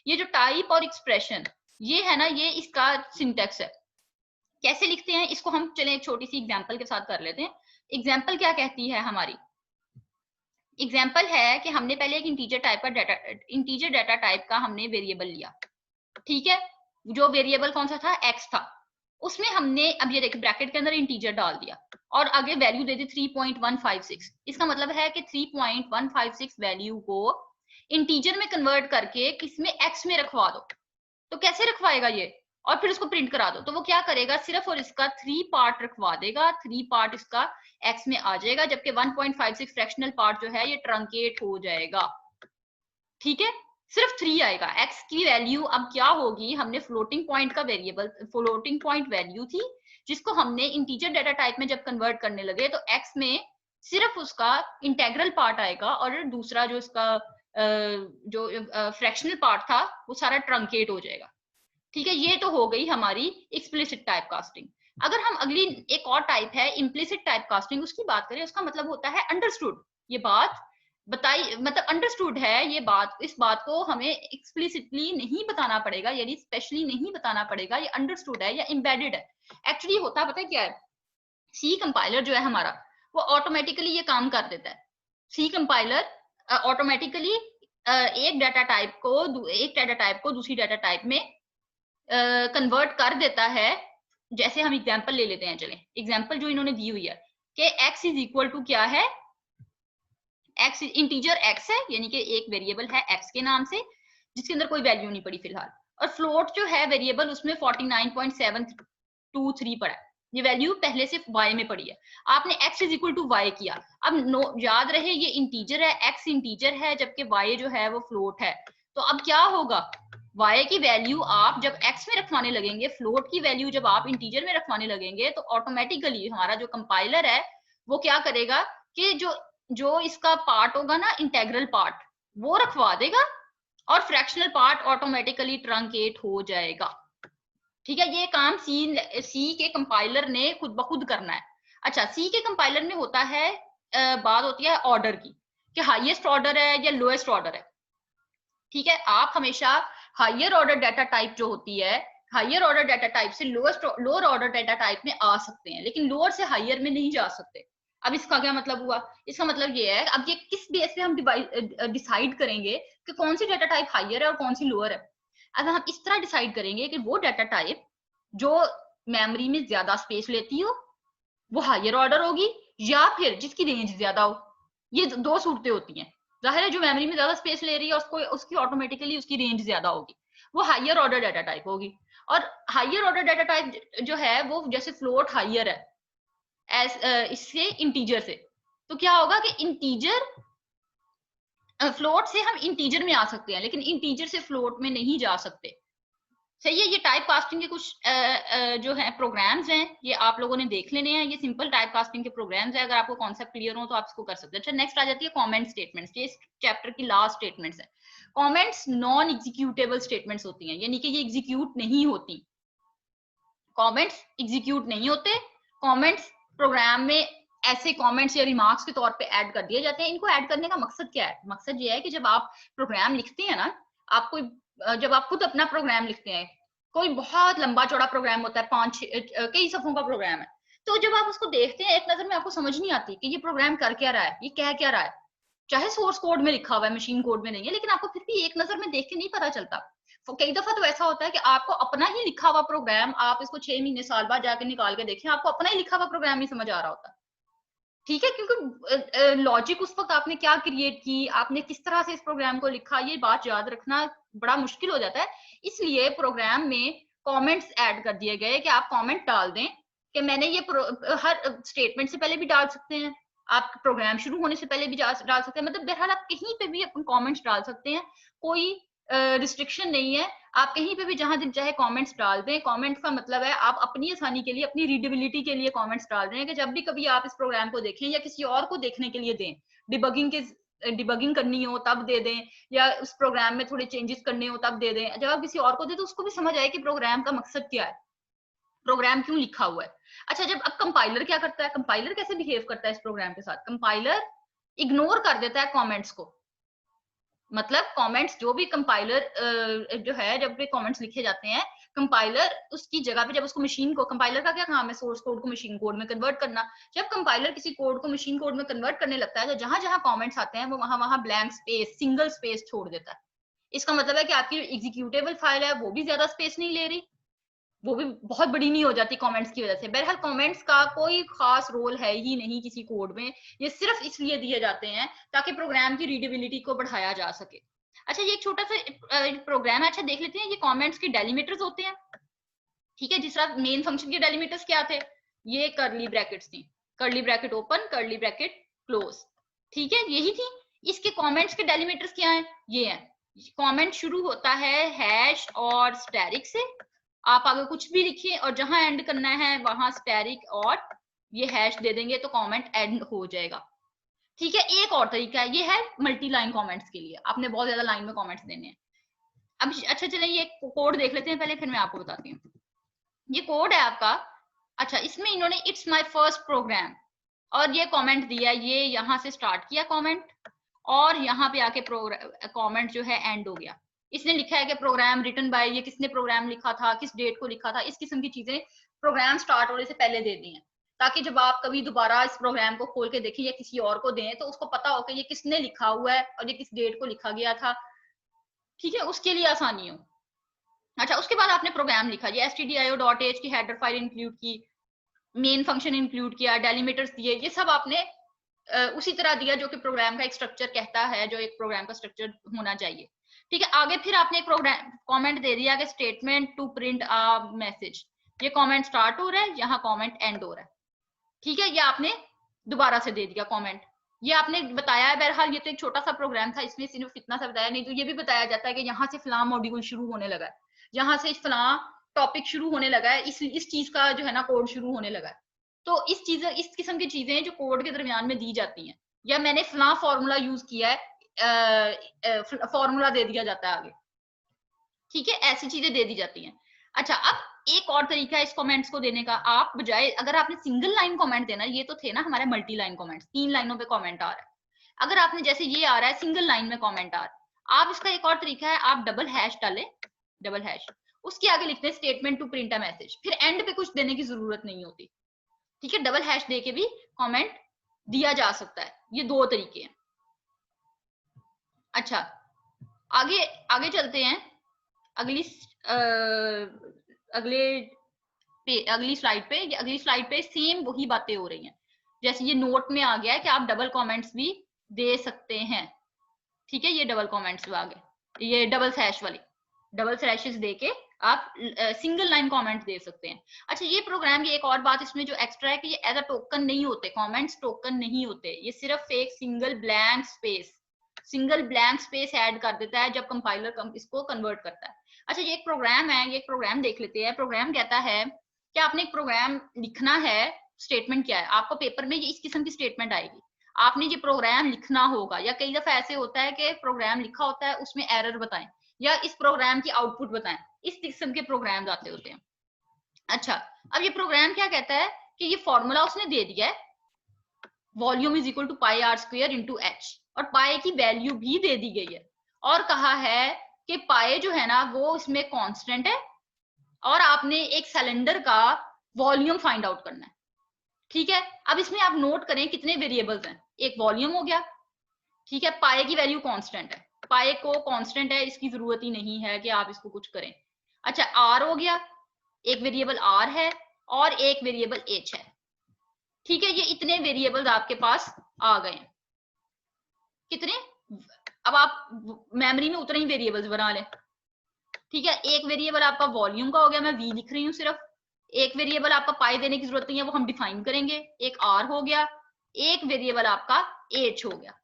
S1: ये जो टाइप और एक्सप्रेशन ये है ना, ये इसका सिंटेक्स है। कैसे लिखते हैं इसको हम चलें एक छोटी सी एग्जांपल के साथ कर लेते हैं। एग्जांपल क्या कहती है हमारी, एग्जाम्पल है कि हमने पहले एक इंटीजर डाटा टाइप का हमने वेरिएबल लिया, ठीक है, जो वेरिएबल कौन सा था, एक्स था, उसमें हमने अब ये देखिए ब्रैकेट के अंदर इंटीजर डाल दिया और आगे वैल्यू दे दी 3.156। इसका मतलब है कि 3.156 वैल्यू को इंटीजर में कन्वर्ट करके किसमें, एक्स में रखवा दो। तो कैसे रखवाएगा ये, और फिर उसको प्रिंट करा दो। तो वो क्या करेगा, सिर्फ और इसका 3 पार्ट रखवा देगा, 3 पार्ट इसका एक्स में आ जाएगा, जबकि 1.56 फ्रैक्शनल पार्ट जो है ये ट्रंकेट हो जाएगा, ठीक है, सिर्फ 3 आएगा। एक्स की वैल्यू अब क्या होगी, हमने फ्लोटिंग पॉइंट का वेरिएबल, फ्लोटिंग पॉइंट वैल्यू थी जिसको हमने इंटीजर डाटा टाइप में जब कन्वर्ट करने लगे तो एक्स में सिर्फ उसका इंटेग्रल पार्ट आएगा और दूसरा जो इसका जो फ्रैक्शनल पार्ट था वो सारा ट्रंकेट हो जाएगा, ठीक है। ये तो हो गई हमारी एक्सप्लिसिट टाइप कास्टिंग। अगर हम अगली एक और टाइप है इम्प्लिसिट टाइप कास्टिंग, उसकी बात करें, उसका मतलब होता है अंडरस्टूड। ये बात बताई, मतलब अंडरस्टूड है ये बात, इस बात को हमें एक्सप्लिसिटली नहीं बताना पड़ेगा, यानी स्पेशली नहीं बताना पड़ेगा, ये अंडरस्टूड है या एम्बेडेड है। एक्चुअली होता पता है क्या है, सी कंपाइलर जो है हमारा वो ऑटोमेटिकली ये काम कर देता है। सी कंपाइलर ऑटोमेटिकली एक डाटा टाइप को दूसरी डाटा टाइप में कन्वर्ट कर देता है। जैसे हम एग्जांपल ले लेते हैं, चलें एग्जांपल जो इन्होंने दी हुई है कि x इज इक्वल टू क्या है, x इंटीजर x है, यानी कि एक वेरिएबल है x के नाम से जिसके अंदर कोई वैल्यू नहीं पड़ी फिलहाल, और फ्लोट जो है वेरिएबल उसमें 49.723 पड़ा है, ये वैल्यू पहले से y में पड़ी है, आपने x is equal to y किया। अब याद रहे ये इंटीजर है, x इंटीजर है जबकि y जो है वो फ्लोट है, तो अब क्या होगा, y की वैल्यू आप जब x में रखवाने लगेंगे, फ्लोट की वैल्यू जब आप इंटीजर में रखवाने लगेंगे, तो ऑटोमेटिकली हमारा जो कंपाइलर है वो क्या करेगा कि जो इसका पार्ट होगा ना, इंटेग्रल पार्ट, वो रखवा देगा और फ्रैक्शनल पार्ट ऑटोमेटिकली ट्रंकेट हो जाएगा, ठीक है। ये काम सी के कंपाइलर ने खुद ब खुद करना है। अच्छा, सी के कंपाइलर में होता है बात होती है ऑर्डर की, कि हाईएस्ट ऑर्डर है या लोएस्ट ऑर्डर है, ठीक है। आप हमेशा हायर ऑर्डर डाटा टाइप जो होती है, हायर ऑर्डर डाटा टाइप से लोअर ऑर्डर डाटा टाइप में आ सकते हैं, लेकिन लोअर से हायर में नहीं जा सकते। अब इसका क्या मतलब हुआ, इसका मतलब ये है अब ये किस बेस पे हम डिसाइड करेंगे कि कौन सी डाटा टाइप हायर है और कौन सी लोअर है। अगर हम इस तरह डिसाइड करेंगे कि वो डाटा टाइप जो मेमोरी में ज्यादा स्पेस लेती हो वो हायर ऑर्डर होगी, या फिर जिसकी रेंज ज्यादा हो, ये दो सूरतें होती हैं। जाहिर है जो मेमोरी में ज्यादा स्पेस ले रही है उसको उसकी ऑटोमेटिकली उसकी रेंज ज्यादा होगी, वो हायर ऑर्डर डाटा टाइप होगी। और हायर ऑर्डर डाटा टाइप जो है वो जैसे फ्लोट हायर है इससे इंटीजर से, तो क्या होगा कि इंटीजर फ्लोट से हम इंटीजर में आ सकते हैं लेकिन इंटीजर से फ्लोट में नहीं जा सकते, सही है। ये टाइप कास्टिंग के कुछ जो है प्रोग्राम्स हैं, ये आप लोगों ने देख लेने हैं, ये सिंपल टाइप कास्टिंग के प्रोग्राम्स है, अगर आपको कॉन्सेप्ट क्लियर हो तो आप इसको कर सकते हैं। अच्छा, नेक्स्ट आ जाती है कमेंट स्टेटमेंट्स, ये इस चैप्टर की लास्ट स्टेटमेंट्स है। कमेंट्स नॉन एग्जीक्यूटेबल स्टेटमेंट्स होती हैं, यानी कि ये एग्जीक्यूट नहीं होती, कमेंट्स एग्जीक्यूट नहीं होते। कमेंट्स प्रोग्राम में ऐसे कमेंट्स या रिमार्क्स के तौर पे ऐड कर दिए जाते हैं। इनको ऐड करने का मकसद क्या है, मकसद ये है कि जब आप प्रोग्राम लिखते हैं ना, आप कोई जब आप खुद अपना प्रोग्राम लिखते हैं, कोई बहुत लंबा चौड़ा प्रोग्राम होता है, कई सफों का प्रोग्राम है, तो जब आप उसको देखते हैं एक नजर में आपको समझ नहीं आती कि ये प्रोग्राम कर क्या रहा है, ये कह क्या रहा है, चाहे सोर्स कोड में लिखा हुआ है, मशीन कोड में नहीं है, लेकिन आपको फिर भी एक नजर में देख के नहीं पता चलता। तो कई दफा तो ऐसा होता है कि आपको अपना ही लिखा हुआ प्रोग्राम, आप इसको 6 महीने साल बाद जाके निकाल के देखें, आपको अपना ही लिखा हुआ प्रोग्राम नहीं समझ आ रहा होता, ठीक है, क्योंकि लॉजिक उस वक्त आपने क्या क्रिएट की, आपने किस तरह से इस प्रोग्राम को लिखा, ये बात याद रखना बड़ा मुश्किल हो जाता है। इसलिए प्रोग्राम में कमेंट्स ऐड कर दिए गए कि आप कमेंट डाल दें कि मैंने ये हर स्टेटमेंट से पहले भी डाल सकते हैं, आप प्रोग्राम शुरू होने से पहले भी डाल सकते हैं, मतलब बहरहाल आप कहीं पे भी अपने कमेंट्स डाल सकते हैं, कोई रिस्ट्रिक्शन नहीं है, आप कहीं पे भी जहां दिन चाहे कमेंट्स डाल दें। कमेंट का मतलब है आप अपनी आसानी के लिए, अपनी रीडेबिलिटी के लिए कमेंट्स डाल रहे हैं कि जब भी कभी आप इस प्रोग्राम को देखें या किसी और को देखने के लिए दें, डिबगिंग करनी हो तब दे दें, या उस प्रोग्राम में थोड़े चेंजेस करने हो तब दे दें, जब आप किसी और को दें तो उसको भी समझ आए कि प्रोग्राम का मकसद क्या है, प्रोग्राम क्यों लिखा हुआ है। अच्छा, जब अब कंपाइलर क्या करता है, कंपाइलर कैसे बिहेव करता है इस प्रोग्राम के साथ, कंपाइलर इग्नोर कर देता है कमेंट्स को, मतलब कमेंट्स जो भी कंपाइलर जो है, जब भी कमेंट्स लिखे जाते हैं कंपाइलर उसकी जगह पे जब उसको मशीन को, कंपाइलर का क्या काम है, सोर्स कोड को मशीन कोड में कन्वर्ट करना। जब कंपाइलर किसी कोड को मशीन कोड में कन्वर्ट करने लगता है तो जहां जहां कमेंट्स आते हैं वो वहां वहां ब्लैंक स्पेस, सिंगल स्पेस छोड़ देता है। इसका मतलब है कि आपकी एग्जीक्यूटेबल फाइल है वो भी ज्यादा स्पेस नहीं ले रही, वो भी बहुत बड़ी नहीं हो जाती कमेंट्स की वजह से। बहरहाल कमेंट्स का कोई खास रोल है ही नहीं किसी कोड में, ये सिर्फ इसलिए दिए जाते हैं ताकि प्रोग्राम की रीडेबिलिटी को बढ़ाया जा सके। अच्छा, ये एक छोटा सा प्रोग्राम है। अच्छा, देख लेते हैं ये कमेंट्स के डेलीमीटर्स होते हैं। ठीक है, जिस तरह मेन फंक्शन के डेलीमीटर्स क्या थे, ये कर्ली ब्रैकेट्स थी, curly bracket open, curly bracket close. ठीक है, यही थी। इसके कमेंट्स के डेलीमीटर्स क्या हैं, ये हैं। कमेंट शुरू होता है हैश और स्टैरिक से, आप आगे कुछ भी लिखिए और जहां एंड करना है वहां स्टैरिक और ये हैश दे देंगे तो कमेंट एंड हो जाएगा। ठीक है, एक और तरीका है, ये है मल्टी लाइन कमेंट्स के लिए, आपने बहुत ज्यादा लाइन में कमेंट्स देने हैं। अब अच्छा चलें ये कोड देख लेते हैं पहले, फिर मैं आपको बताती हूँ। ये कोड है आपका। अच्छा, इसमें इन्होंने इट्स माय फर्स्ट प्रोग्राम और ये कमेंट दिया, ये यहाँ से स्टार्ट किया कमेंट और यहाँ पे आके कमेंट जो है एंड हो गया। इसने लिखा है कि प्रोग्राम रिटन बाय, ये किसने प्रोग्राम लिखा था, किस डेट को लिखा था, इस किस्म की चीजें प्रोग्राम स्टार्ट होने से पहले दे दी हैं, ताकि जब आप कभी दोबारा इस प्रोग्राम को खोल के देखें या किसी और को दें तो उसको पता हो कि ये किसने लिखा हुआ है और ये किस डेट को लिखा गया था। ठीक है, उसके लिए आसानी हो। अच्छा, उसके बाद आपने प्रोग्राम लिखा, ये stdio.h की हेडर फाइल इंक्लूड की, मेन फंक्शन इंक्लूड किया, डेलीमीटर्स दिए, ये सब आपने उसी तरह दिया जो कि प्रोग्राम का एक स्ट्रक्चर कहता है, जो एक प्रोग्राम का स्ट्रक्चर होना चाहिए। ठीक है, आगे फिर आपने एक प्रोग्राम कमेंट दे दिया कि statement to print a message, ये कमेंट स्टार्ट हो रहा है, यहाँ कमेंट एंड हो रहा है। ठीक है, ये आपने दोबारा से दे दिया कमेंट, ये आपने बताया है। बहरहाल ये तो एक छोटा सा प्रोग्राम था, इसमें सिर्फ इतना सा बताया, नहीं तो ये भी बताया जाता है कि यहाँ से फलां मॉड्यूल शुरू होने लगा है, यहाँ से फलां टॉपिक शुरू होने लगा है, इस चीज का जो है ना कोड शुरू होने लगा है। तो इस किस्म की चीजें जो कोड के दरमियान में दी जाती हैं, या मैंने फलां फॉर्मूला यूज किया है, फॉर्मूला दे दिया जाता है आगे। ठीक है, ऐसी चीजें दे दी जाती हैं। अच्छा, अब एक और तरीका है इस कमेंट्स को देने का, आप बजाय अगर आपने सिंगल लाइन कमेंट देना, ये तो थे ना हमारे मल्टी लाइन कमेंट्स, 3 लाइनों पे कमेंट आ रहा है, अगर आपने जैसे ये आ रहा है सिंगल लाइन में कमेंट आ रहा है, आप इसका एक और तरीका है, आप डबल हैश डालें, डबल हैश, उसके आगे लिखते हैं statement to print a message, फिर एंड पे कुछ देने की जरूरत नहीं होती। ठीक है, डबल हैश दे के भी कमेंट दिया जा सकता है, ये 2 तरीके हैं। अच्छा, आगे आगे चलते हैं, अगली अगली स्लाइड पे। अगली स्लाइड पे सेम वही बातें हो रही हैं, जैसे ये नोट में आ गया है कि आप डबल कमेंट्स भी दे सकते हैं। ठीक है, ये डबल कमेंट्स आ गए, ये डबल स्लैश वाली, डबल स्लैशेस देके आप सिंगल लाइन कमेंट दे सकते हैं। अच्छा, ये प्रोग्राम की एक और बात इसमें जो एक्स्ट्रा है कि ये एज अ टोकन नहीं होते, कमेंट्स टोकन नहीं होते, ये सिर्फ एक सिंगल ब्लैंक स्पेस ऐड कर देता है जब कंपाइलर इसको कन्वर्ट करता है। अच्छा, ये एक प्रोग्राम है, ये एक प्रोग्राम देख लेते हैं। प्रोग्राम कहता है कि आपने एक प्रोग्राम लिखना है, स्टेटमेंट क्या है, आपको पेपर में ये इस किस्म की स्टेटमेंट आएगी, आपने ये प्रोग्राम लिखना होगा, या कई दफा ऐसे होता है कि प्रोग्राम लिखा होता है उसमें एरर बताएं या इस प्रोग्राम की आउटपुट बताएं, इस किस्म के प्रोग्राम आते होते हैं। अच्छा, अब ये प्रोग्राम क्या कहता है कि ये फॉर्मूला उसने दे दिया है, volume is equal to pi R square into H, और पाई की वैल्यू भी दे दी गई है, और कहा है कि पाई जो है ना वो इसमें कांस्टेंट है, और आपने एक सिलेंडर का वॉल्यूम फाइंड आउट करना है। ठीक है, अब इसमें आप नोट करें कितने वेरिएबल्स हैं, एक वॉल्यूम हो गया, ठीक है, पाई की वैल्यू कांस्टेंट है, पाई को कांस्टेंट है, इसकी जरूरत ही नहीं है कि आप इसको कुछ करें। अच्छा, आर हो गया, एक वेरिएबल आर है और एक वेरिएबल एच है। ठीक है, ये इतने वेरिएबल्स आपके पास आ गए हैं। कितने, अब आप मेमोरी में उतने ही वेरिएबल्स बना लें। ठीक है, एक वेरिएबल आपका वॉल्यूम का हो गया, मैं वी लिख रही हूँ सिर्फ, एक वेरिएबल आपका पाई देने की जरूरत नहीं है, वो हम डिफाइन करेंगे, एक आर हो गया, एक वेरिएबल आपका एच हो गया।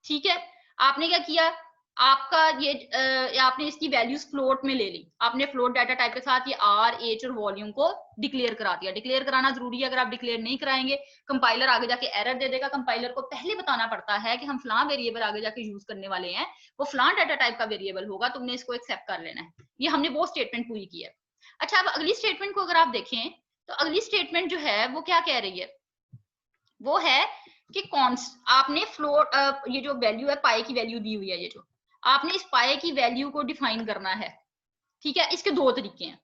S1: ठीक है, आपने क्या किया, आपका ये आपने इसकी वैल्यूज फ्लोट में ले ली, आपने फ्लोट डाटा टाइप के साथ ये आर एच और वॉल्यूम को डिक्लेयर करा दिया। डिक्लेयर कराना जरूरी है, अगर आप डिक्लेयर नहीं कराएंगे कंपाइलर आगे जाके एरर दे देगा। कंपाइलर को पहले बताना पड़ता है कि हम फलां वेरिएबल आगे जाके यूज करने वाले हैं, वो फलां डाटा टाइप का वेरिएबल होगा, तुमने इसको एक्सेप्ट कर लेना है। ये हमने वो स्टेटमेंट पूरी की है। अच्छा, अब अगली स्टेटमेंट को अगर आप देखें तो अगली स्टेटमेंट जो है वो क्या कह रही है, वो है कि कौन आपने फ्लोट, ये जो वैल्यू है पाई की वैल्यू दी हुई है, ये जो आपने इस पाई की वैल्यू को डिफाइन करना है। ठीक है, इसके 2 तरीके हैं,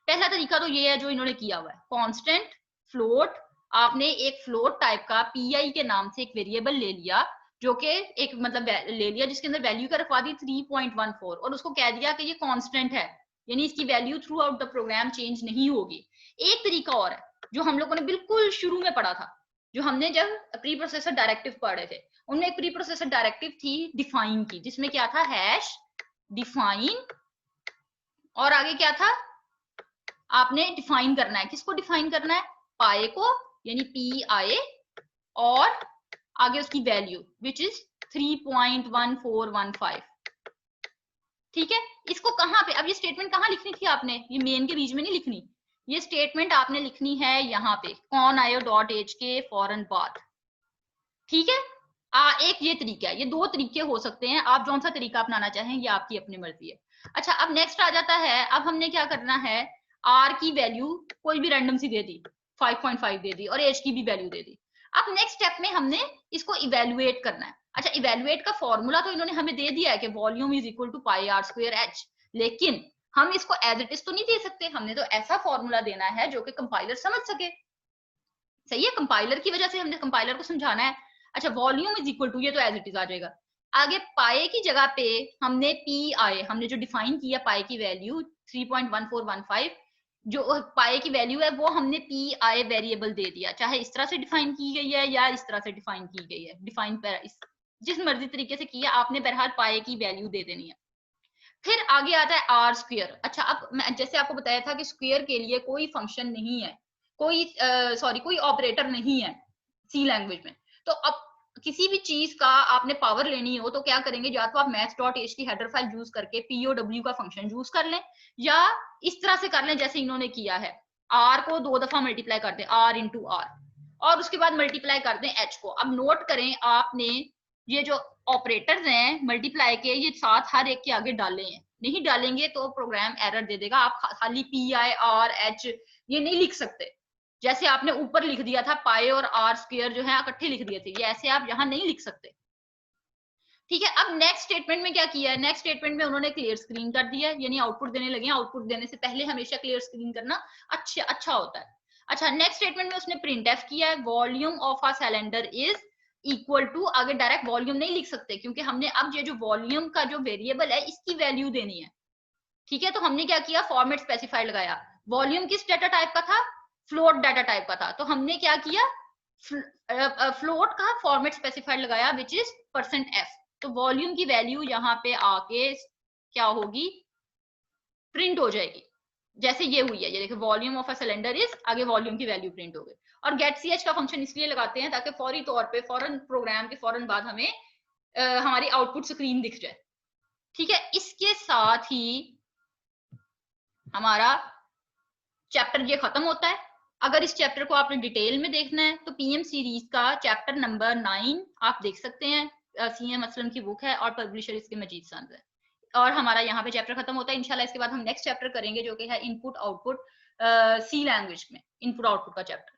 S1: पहला तरीका तो ये है जो इन्होंने किया हुआ है, कांस्टेंट फ्लोट। आपने एक फ्लोट टाइप का पीआई के नाम से एक वेरिएबल ले लिया, जो कि एक मतलब ले लिया जिसके अंदर वैल्यू का रखवा दी 3.14 और उसको कह दिया कि ये कांस्टेंट है, यानी इसकी value throughout the program change नहीं होगी। एक तरीका और है जो हम लोगों ने बिल्कुल शुरू में पढ़ा था, जो हमने जब प्री प्रोसेसर डायरेक्टिव पढ़े थे, उनमें एक प्री प्रोसेसर डायरेक्टिव थी डिफाइन की, जिसमें क्या था, हैश डिफाइन, और आगे क्या था, आपने डिफाइन करना है, किसको डिफाइन करना है, पाए को, यानी पी आई, और आगे उसकी वैल्यू विच इज 3.1415। ठीक है, इसको कहां पे, अब ये स्टेटमेंट कहां लिखनी थी आपने, ये मेन के बीच में नहीं लिखनी, ये स्टेटमेंट आपने लिखनी है यहाँ पे कौन आयो डॉट एच के फॉरन बाद। ठीक है, एक ये तरीका है, ये दो तरीके हो सकते हैं, आप कौन सा तरीका अपनाना चाहें ये आपकी अपनी मर्जी है। अच्छा, अब नेक्स्ट आ जाता है, अब हमने क्या करना है, आर की वैल्यू कोई भी रैंडम सी दे दी, 5.5 दे दी, और एच की भी वैल्यू दे दी। अब नेक्स्ट स्टेप में हमने इसको इवेल्युएट करना है। अच्छा, इवेल्युएट का फॉर्मूला तो इन्होंने हमें दे दिया है कि volume is equal to pi R square H, लेकिन हम इसको एज इट इज तो नहीं दे सकते, हमने तो ऐसा फॉर्मूला देना है जो कि कंपाइलर समझ सके। सही है, कंपाइलर की वजह से हमने कंपाइलर को समझाना है। अच्छा, वॉल्यूम इज इक्वल टू, ये तो एज इट इज आ जाएगा, आगे पाए की जगह पे हमने पी आई, हमने जो डिफाइन किया पाए की वैल्यू 3.1415, जो पाए की वैल्यू है वो हमने पी आई वेरिएबल दे दिया, चाहे इस तरह से डिफाइन की गई है या इस तरह से डिफाइन की गई है, डिफाइन पर जिस मर्जी तरीके से किया आपने, बहरहाल पाए की वैल्यू दे देनी है। फिर आगे आता है आर स्क्वायर। अच्छा, अब मैं जैसे आपको बताया था कि स्क्वायर के लिए कोई फंक्शन नहीं है, कोई कोई ऑपरेटर नहीं है सी लैंग्वेज में। तो अब किसी भी चीज का आपने पावर लेनी हो तो क्या करेंगे, या तो आप maths.h की हेडर फाइल यूज करके POW का फंक्शन यूज कर लें, या इस तरह से कर लें जैसे इन्होंने किया है, आर को 2 दफा मल्टीप्लाई कर दें, आर इंटू आर, और उसके बाद मल्टीप्लाई कर दें एच को। अब नोट करें आपने, ये जो ऑपरेटर्स हैं मल्टीप्लाई के, ये साथ हर एक के आगे डाले हैं, नहीं डालेंगे तो प्रोग्राम एरर दे देगा। आप खाली पी आई आर एच ये नहीं लिख सकते, जैसे आपने ऊपर लिख दिया था पाई और आर स्क्वायर जो है इकट्ठे लिख दिए थे, ये ऐसे आप यहाँ नहीं लिख सकते। ठीक है, अब नेक्स्ट स्टेटमेंट में क्या किया है, नेक्स्ट स्टेटमेंट में उन्होंने क्लियर स्क्रीन कर दिया है, यानी आउटपुट देने लगे। आउटपुट देने से पहले हमेशा क्लियर स्क्रीन करना अच्छा होता है। अच्छा, नेक्स्ट स्टेटमेंट में उसने प्रिंट एफ किया है, volume of a cylinder is equal to, आगे डायरेक्ट वॉल्यूम नहीं लिख सकते क्योंकि हमने अब ये जो वॉल्यूम का जो वेरिएबल है इसकी वैल्यू देनी है। ठीक है, तो हमने क्या किया, फॉर्मेट स्पेसिफाई लगाया। वॉल्यूम किस डाटा टाइप का था, फ्लोट डाटा टाइप का था, तो हमने क्या किया, फ्लोट का फॉर्मेट स्पेसिफाइड लगाया विच इज %f। तो वॉल्यूम की वैल्यू यहाँ पे आके क्या होगी, प्रिंट हो जाएगी, जैसे ये हुई है, ये देखिए volume of a cylinder is, आगे वॉल्यूम की वैल्यू प्रिंट हो गई। और गेट सी एच का फंक्शन इसलिए लगाते हैं ताकि फौरी तौर पे फौरन प्रोग्राम के फौरन बाद हमें हमारी आउटपुट स्क्रीन दिख जाए। ठीक है, इसके साथ ही हमारा चैप्टर ये खत्म होता है। अगर इस चैप्टर को आपने डिटेल में देखना है तो पीएम सीरीज का चैप्टर नंबर 9 आप देख सकते हैं, सीएम असलम की बुक है और पब्लिशर इसके मजीद संस है। और हमारा यहाँ पे चैप्टर खत्म होता है। इंशाल्लाह इसके बाद हम नेक्स्ट चैप्टर करेंगे जो कि है इनपुट आउटपुट सी लैंग्वेज में, इनपुट आउटपुट का चैप्टर।